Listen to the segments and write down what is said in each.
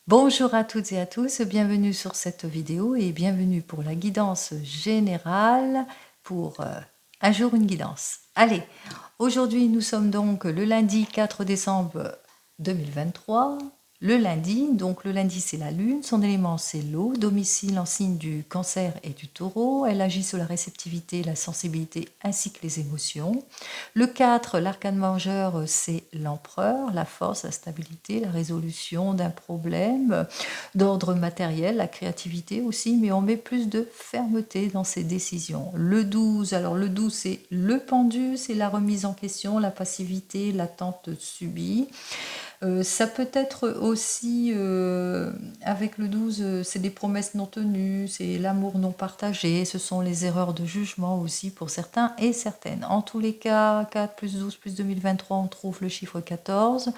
Bonjour à toutes et à tous, bienvenue sur cette vidéo et bienvenue pour la guidance générale pour un jour une guidance. Allez, aujourd'hui nous sommes donc le lundi 4 décembre 2023. Le lundi c'est la lune, son élément c'est l'eau, domicile en signe du cancer et du taureau, elle agit sur la réceptivité, la sensibilité ainsi que les émotions. Le 4, l'arcane majeur, c'est l'empereur, la force, la stabilité, la résolution d'un problème d'ordre matériel, la créativité aussi, mais on met plus de fermeté dans ses décisions. Le 12, alors le 12, c'est le pendu, c'est la remise en question, la passivité, l'attente subie. Ça peut être aussi, avec le 12, c'est des promesses non tenues, c'est l'amour non partagé, ce sont les erreurs de jugement aussi pour certains et certaines. En tous les cas, 4 plus 12 plus 2023, on trouve le chiffre 14.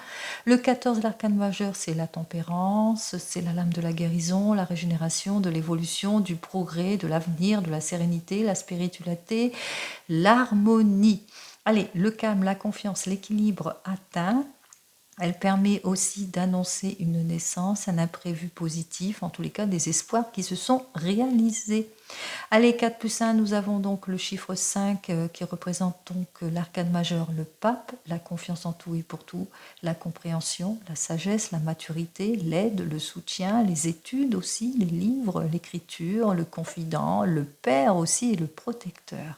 Le 14, l'arcane majeur, c'est la tempérance, c'est la lame de la guérison, la régénération, de l'évolution, du progrès, de l'avenir, de la sérénité, la spiritualité, l'harmonie. Allez, le calme, la confiance, l'équilibre atteint. Elle permet aussi d'annoncer une naissance, un imprévu positif, en tous les cas des espoirs qui se sont réalisés. Allez, 4 plus 1, nous avons donc le chiffre 5 qui représente donc l'arcane majeur, le pape, la confiance en tout et pour tout, la compréhension, la sagesse, la maturité, l'aide, le soutien, les études aussi, les livres, l'écriture, le confident, le père aussi et le protecteur.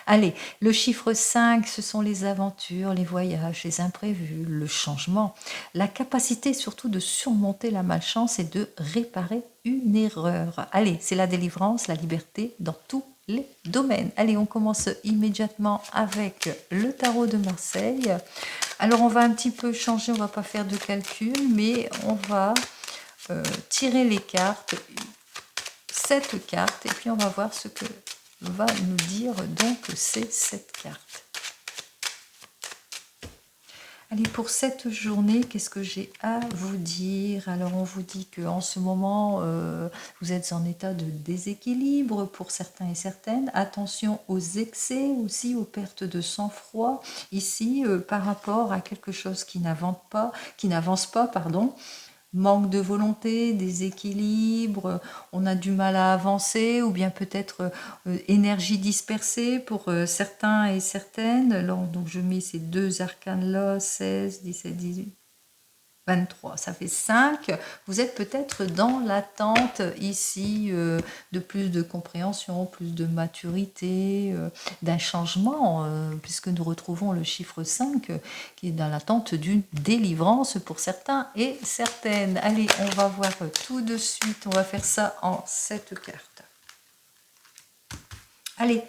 Allez, le chiffre 5, ce sont les aventures, les voyages, les imprévus, le changement, la capacité surtout de surmonter la malchance et de réparer une erreur. Allez, c'est la délivrance, la liberté dans tous les domaines. Allez, on commence immédiatement avec le tarot de Marseille. Alors, on va un petit peu changer, on ne va pas faire de calcul, mais on va tirer les cartes, 7 cartes, et puis on va voir ce que va nous dire donc cette carte. Allez, pour cette journée, qu'est-ce que j'ai à vous dire? Alors, on vous dit qu'en ce moment, vous êtes en état de déséquilibre pour certains et certaines. Attention aux excès aussi, aux pertes de sang-froid, ici, par rapport à quelque chose qui n'avance pas, pardon. Manque de volonté, déséquilibre, on a du mal à avancer, ou bien peut-être énergie dispersée pour certains et certaines. Alors, donc je mets ces deux arcanes-là, 16, 17, 18, 23, ça fait 5. Vous êtes peut-être dans l'attente ici de plus de compréhension, plus de maturité, d'un changement, puisque nous retrouvons le chiffre 5 qui est dans l'attente d'une délivrance pour certains et certaines. Allez, on va voir tout de suite, on va faire ça en 7 cartes. Allez,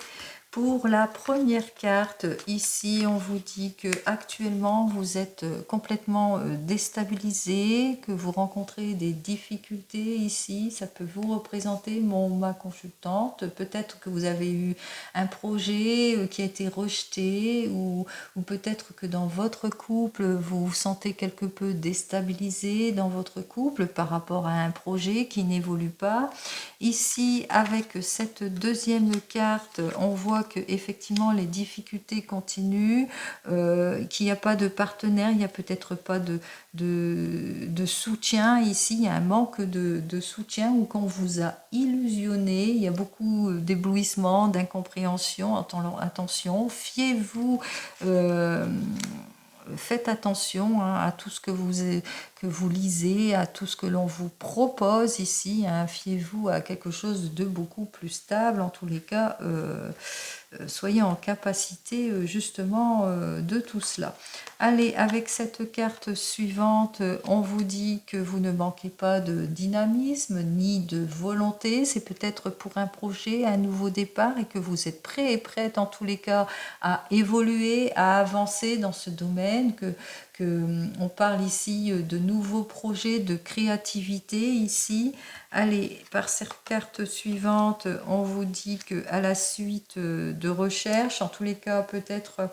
pour la première carte, ici, on vous dit que actuellement vous êtes complètement déstabilisé, que vous rencontrez des difficultés ici. Ça peut vous représenter ma consultante. Peut-être que vous avez eu un projet qui a été rejeté, ou peut-être que dans votre couple, vous vous sentez quelque peu déstabilisé dans votre couple par rapport à un projet qui n'évolue pas. Ici, avec cette deuxième carte, on voit que effectivement les difficultés continuent, qu'il n'y a pas de partenaire, il n'y a peut-être pas de soutien ici, il y a un manque de soutien, ou qu'on vous a illusionné, il y a beaucoup d'éblouissement, d'incompréhension. Attention, fiez-vous, faites attention à tout ce que vous lisez, à tout ce que l'on vous propose ici, hein. Fiez-vous à quelque chose de beaucoup plus stable. En tous les cas, soyez en capacité justement de tout cela. Allez, avec cette carte suivante, on vous dit que vous ne manquez pas de dynamisme ni de volonté. C'est peut-être pour un projet, un nouveau départ, et que vous êtes prêt et prête en tous les cas à évoluer, à avancer dans ce domaine, on parle ici de nouveaux projets, de créativité ici. Allez, par cette carte suivante, on vous dit qu'à la suite de recherches, en tous les cas peut-être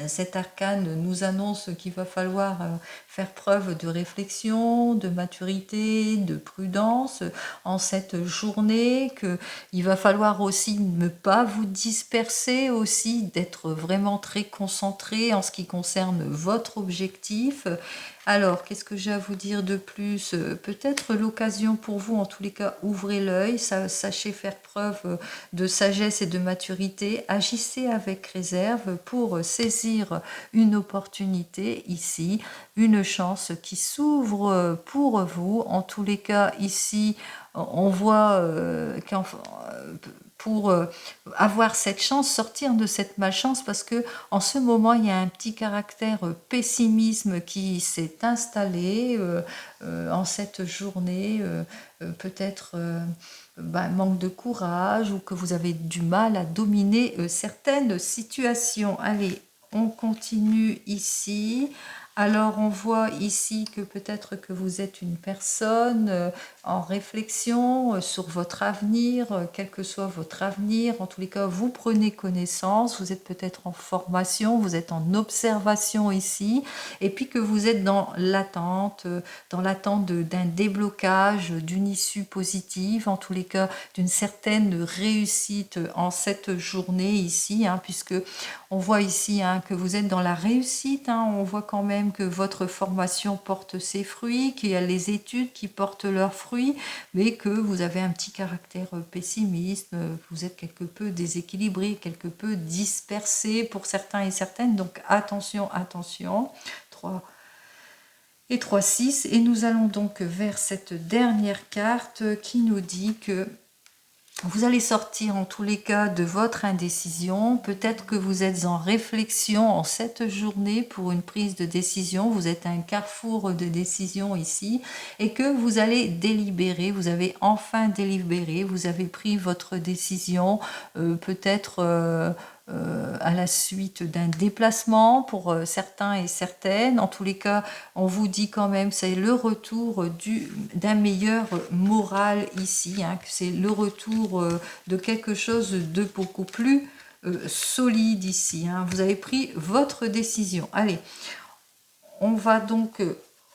cet arcane nous annonce qu'il va falloir faire preuve de réflexion, de maturité, de prudence en cette journée, qu'il va falloir aussi ne pas vous disperser, aussi d'être vraiment très concentré en ce qui concerne votre objectif. Alors, qu'est-ce que j'ai à vous dire de plus? Peut-être l'occasion pour vous, en tous les cas, ouvrez l'œil, sachez faire preuve de sagesse et de maturité, agissez avec réserve pour saisir une opportunité ici, une chance qui s'ouvre pour vous. En tous les cas, ici, on voit pour avoir cette chance, sortir de cette malchance, parce que en ce moment, il y a un petit caractère pessimisme qui s'est installé en cette journée, peut-être manque de courage ou que vous avez du mal à dominer certaines situations. Allez, on continue ici. Alors, on voit ici que peut-être que vous êtes une personne en réflexion sur votre avenir, quel que soit votre avenir. En tous les cas, vous prenez connaissance, vous êtes peut-être en formation, vous êtes en observation ici, et puis que vous êtes dans l'attente d'un déblocage, d'une issue positive, en tous les cas, d'une certaine réussite en cette journée ici, puisque on voit ici que vous êtes dans la réussite, on voit quand même que votre formation porte ses fruits, qu'il y a les études qui portent leurs fruits, mais que vous avez un petit caractère pessimiste, vous êtes quelque peu déséquilibré, quelque peu dispersé pour certains et certaines, donc attention, attention. 3 et 3, 6, et nous allons donc vers cette dernière carte qui nous dit que vous allez sortir en tous les cas de votre indécision. Peut-être que vous êtes en réflexion en cette journée pour une prise de décision. Vous êtes à un carrefour de décision ici et que vous allez délibérer. Vous avez enfin délibéré. Vous avez pris votre décision. Peut-être à la suite d'un déplacement pour certains et certaines. En tous les cas, on vous dit quand même c'est le retour d'un meilleur moral ici, que c'est le retour de quelque chose de beaucoup plus solide ici. Vous avez pris votre décision. Allez, on va donc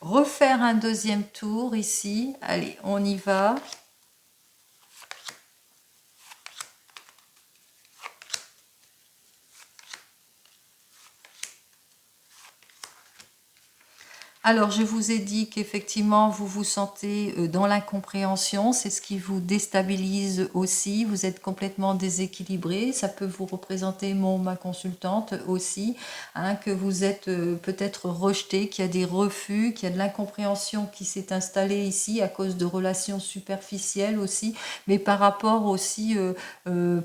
refaire un deuxième tour ici. Allez, on y va. Alors, je vous ai dit qu'effectivement, vous vous sentez dans l'incompréhension, c'est ce qui vous déstabilise aussi, vous êtes complètement déséquilibré, ça peut vous représenter ma consultante aussi, que vous êtes peut-être rejeté, qu'il y a des refus, qu'il y a de l'incompréhension qui s'est installée ici à cause de relations superficielles aussi, mais par rapport aussi,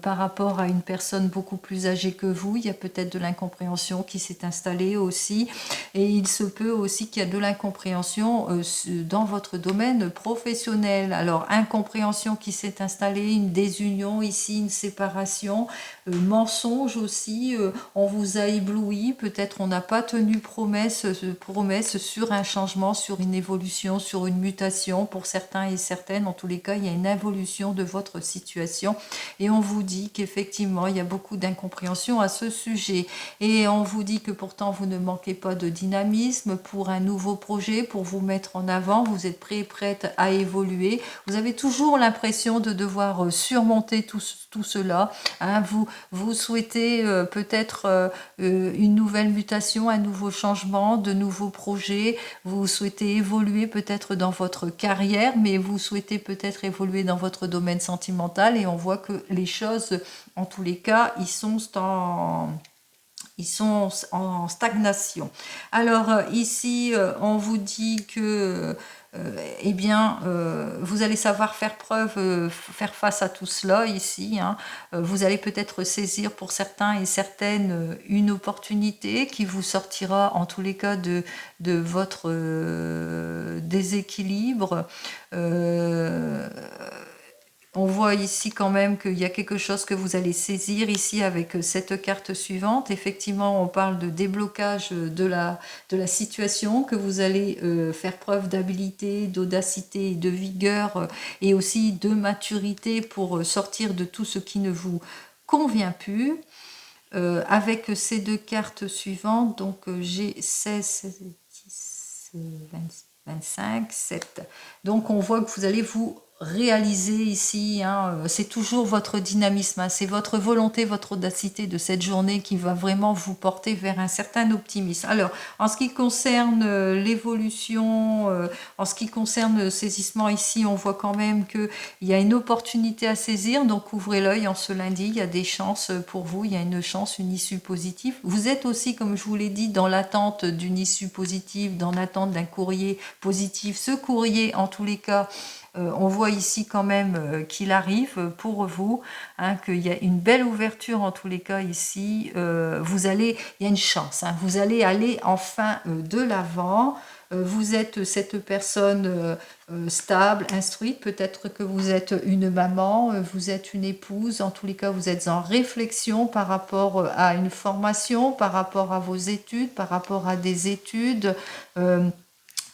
par rapport à une personne beaucoup plus âgée que vous, il y a peut-être de l'incompréhension qui s'est installée aussi, et il se peut aussi qu'il y a de l'incompréhension dans votre domaine professionnel. Alors, incompréhension qui s'est installée, une désunion ici, une séparation, mensonge aussi, on vous a ébloui, peut-être on n'a pas tenu promesse sur un changement, sur une évolution, sur une mutation pour certains et certaines. En tous les cas, il y a une évolution de votre situation et on vous dit qu'effectivement, il y a beaucoup d'incompréhension à ce sujet. Et on vous dit que pourtant, vous ne manquez pas de dynamisme pour un nouveau projet, pour vous mettre en avant, vous êtes prêt et prête à évoluer. Vous avez toujours l'impression de devoir surmonter tout cela. Vous souhaitez peut-être une nouvelle mutation, un nouveau changement, de nouveaux projets. Vous souhaitez évoluer peut-être dans votre carrière, mais vous souhaitez peut-être évoluer dans votre domaine sentimental. Et on voit que les choses, en tous les cas, ils sont en stagnation. Alors ici, on vous dit que vous allez savoir faire preuve, faire face à tout cela ici. Vous allez peut-être saisir pour certains et certaines une opportunité qui vous sortira en tous les cas de votre déséquilibre. On voit ici quand même qu'il y a quelque chose que vous allez saisir ici avec cette carte suivante. Effectivement, on parle de déblocage de la situation, que vous allez faire preuve d'habilité, d'audacité, de vigueur et aussi de maturité pour sortir de tout ce qui ne vous convient plus. Avec ces deux cartes suivantes, donc j'ai 16, 10, 25, 7. Donc on voit que vous allez vous réaliser ici, hein, c'est toujours votre dynamisme, hein, c'est votre volonté, votre audacité de cette journée qui va vraiment vous porter vers un certain optimisme. Alors, en ce qui concerne l'évolution, en ce qui concerne le saisissement ici, on voit quand même qu'il y a une opportunité à saisir, donc ouvrez l'œil en ce lundi, il y a des chances pour vous, il y a une chance, une issue positive. Vous êtes aussi, comme je vous l'ai dit, dans l'attente d'une issue positive, dans l'attente d'un courrier positif. Ce courrier, en tous les cas, on voit ici quand même qu'il arrive pour vous, hein, qu'il y a une belle ouverture en tous les cas ici. Il y a une chance, hein, vous allez aller enfin de l'avant. Vous êtes cette personne stable, instruite, peut-être que vous êtes une maman, vous êtes une épouse, en tous les cas vous êtes en réflexion par rapport à une formation, par rapport à vos études, par rapport à des études.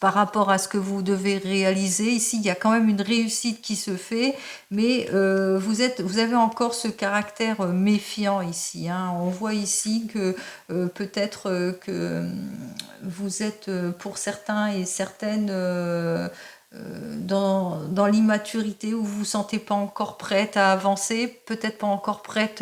Par rapport à ce que vous devez réaliser. Ici, il y a quand même une réussite qui se fait, mais vous avez encore ce caractère méfiant ici, hein. On voit ici que peut-être que vous êtes pour certains et certaines dans l'immaturité, où vous ne vous sentez pas encore prête à avancer, peut-être pas encore prête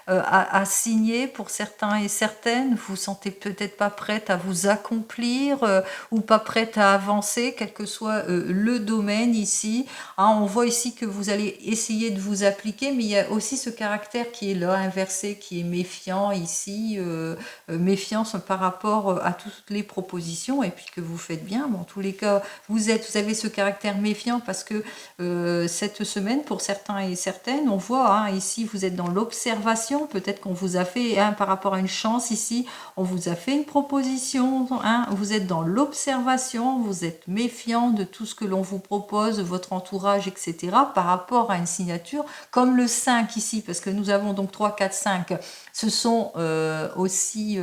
à signer pour certains et certaines, vous ne vous sentez peut-être pas prête à vous accomplir ou pas prête à avancer, quel que soit le domaine ici, hein. On voit ici que vous allez essayer de vous appliquer, mais il y a aussi ce caractère qui est là, inversé, qui est méfiant ici, méfiance par rapport à toutes les propositions, et puis que vous faites bien. Bon, en tous les cas, vous avez ce caractère méfiant parce que cette semaine, pour certains et certaines, on voit, hein, ici, vous êtes dans l'observation. Peut-être qu'on vous a fait, hein, par rapport à une chance ici, on vous a fait une proposition, hein, vous êtes dans l'observation, vous êtes méfiant de tout ce que l'on vous propose, votre entourage, etc., par rapport à une signature, comme le 5 ici, parce que nous avons donc 3, 4, 5, ce sont aussi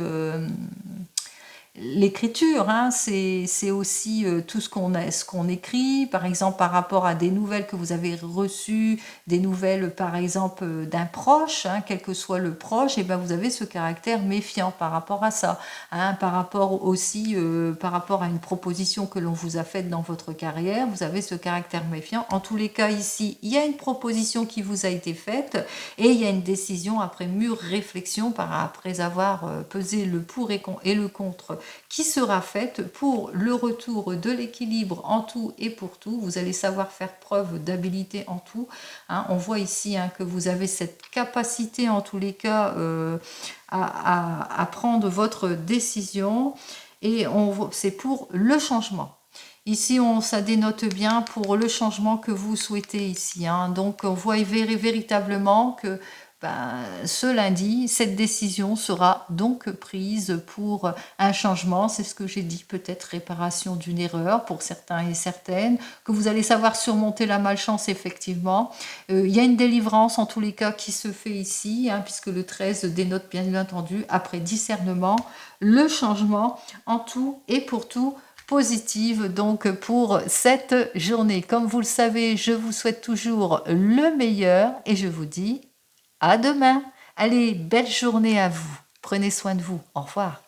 l'écriture, hein, c'est aussi tout ce qu'on écrit, par exemple par rapport à des nouvelles que vous avez reçues, des nouvelles par exemple d'un proche, hein, quel que soit le proche, et ben vous avez ce caractère méfiant par rapport à ça, hein, par rapport aussi par rapport à une proposition que l'on vous a faite dans votre carrière, vous avez ce caractère méfiant. En tous les cas ici, il y a une proposition qui vous a été faite et il y a une décision après mûre réflexion, après avoir pesé le pour et le contre, qui sera faite pour le retour de l'équilibre en tout et pour tout. Vous allez savoir faire preuve d'habilité en tout, hein. On voit ici, hein, que vous avez cette capacité en tous les cas à prendre votre décision, et c'est pour le changement. Ici, ça dénote bien pour le changement que vous souhaitez ici, hein. Donc, on voit véritablement que ce lundi, cette décision sera donc prise pour un changement. C'est ce que j'ai dit, peut-être réparation d'une erreur pour certains et certaines, que vous allez savoir surmonter la malchance, effectivement. Il y a une délivrance, en tous les cas, qui se fait ici, hein, puisque le 13 dénote bien entendu, après discernement, le changement en tout et pour tout, positive donc pour cette journée. Comme vous le savez, je vous souhaite toujours le meilleur et je vous dis à demain. Allez, belle journée à vous. Prenez soin de vous. Au revoir.